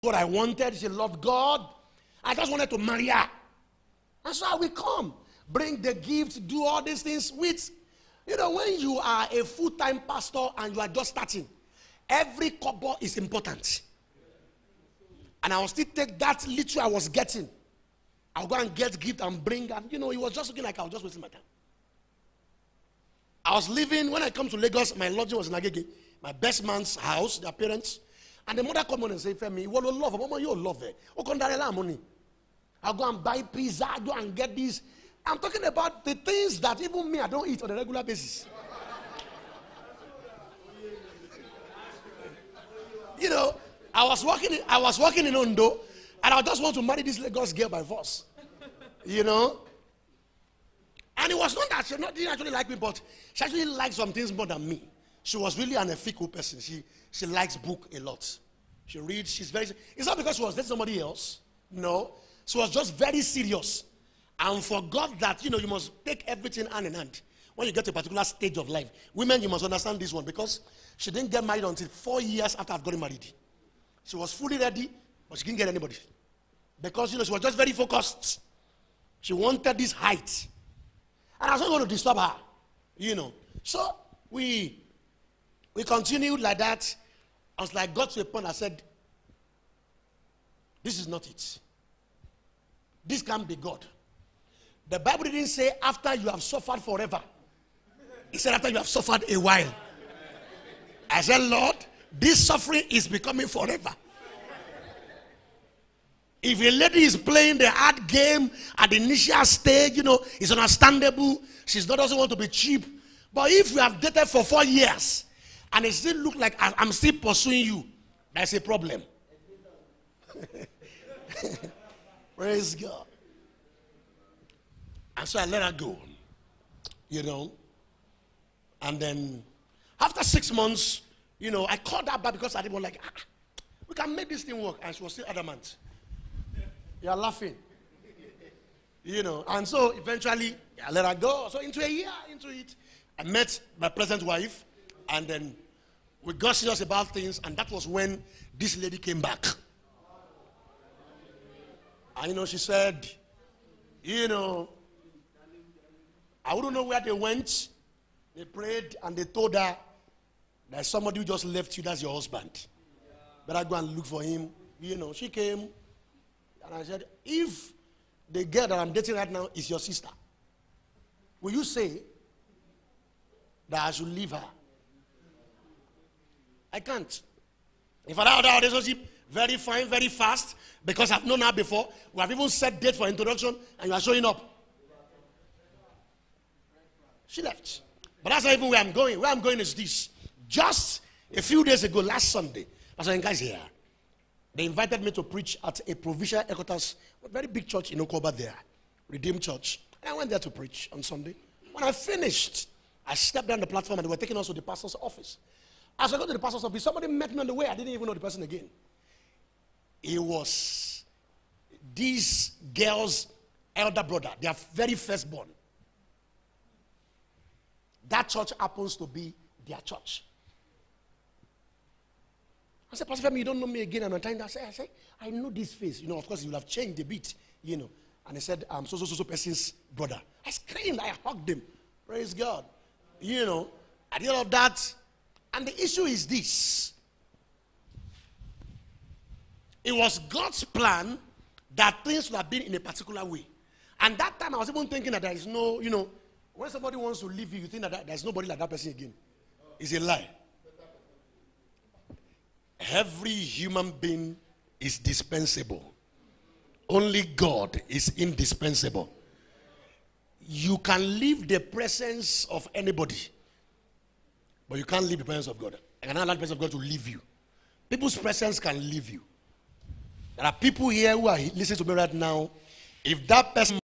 what I wanted. She loved God. I just wanted to marry her. And so I will come, bring the gift, do all these things with, when you are a full-time pastor and you are just starting, every kobo is important. And I will still take that little I was getting. I'll go and get gift and bring, and it was just looking like I was just wasting my time. I was living, when I come to Lagos, my lodging was in Agege, my best man's house, their parents. And the mother come on and say, Femi, what do you love? Mama, you love it. Money. I'll go and buy pizza, go and get this. I'm talking about the things that even me, I don't eat on a regular basis. I was working in Ondo, and I just want to marry this Lagos girl by force. And it was not that she didn't actually like me, but she actually liked some things more than me. She was really an ethical person. She likes book a lot. She reads. She's very. It's not because she was dating somebody else. No, she was just very serious, and forgot that you must take everything hand in hand. When you get to a particular stage of life, women, you must understand this one, because she didn't get married until 4 years after I've gotten married. She was fully ready, but she didn't get anybody, because she was just very focused. She wanted this height, and I was not going to disturb her, So we continued like that. I was like, got to a point, I said, this is not it. This can't be God. The Bible didn't say after you have suffered forever. It said after you have suffered a while. I said, Lord, this suffering is becoming forever. If a lady is playing the hard game at the initial stage, it's understandable. She doesn't want to be cheap. But if you have dated for 4 years, and it still looks like I'm still pursuing you, that's a problem. Praise God. And so I let her go, And then after 6 months, I called her back because I didn't want we can make this thing work. And she was still adamant. You are laughing. And so eventually I let her go. So into a year into it, I met my present wife, and then we got serious about things, and that was when this lady came back. And she said, I wouldn't know where they went. They prayed and they told her that somebody who just left you, that's your husband. Better go and look for him. She came, and I said, if the girl that I'm dating right now is your sister, will you say that I should leave her? I can't. If I had our relationship very fine, very fast, because I've known her before, we have even set date for introduction, and you are showing up. She left. But that's not even where I'm going. Where I'm going is this. Just a few days ago, last Sunday, Pastor Nka's here. They invited me to preach at a provincial headquarters, a very big church in Okoba there, Redeemed Church. And I went there to preach on Sunday. When I finished, I stepped down the platform, and they were taking us to the pastor's office. As I got to the pastor's office, somebody met me on the way. I didn't even know the person again. It was this girl's elder brother, their very firstborn. That church happens to be their church. I said, Pastor Femi, you don't know me again. And I'm trying to I said, I know this face. Of course, you will have changed a bit, And he said, I'm so person's brother. I screamed, I hugged him. Praise God. At the end of that, and the issue is this. It was God's plan that things would have been in a particular way. And that time I was even thinking that there is no, when somebody wants to leave you, you think that there's nobody like that person again. It's a lie. Every human being is dispensable. Only God is indispensable. You can leave the presence of anybody, but you can't leave the presence of God. I cannot allow the presence of God to leave you. People's presence can leave you. There are people here who are listening to me right now. If that person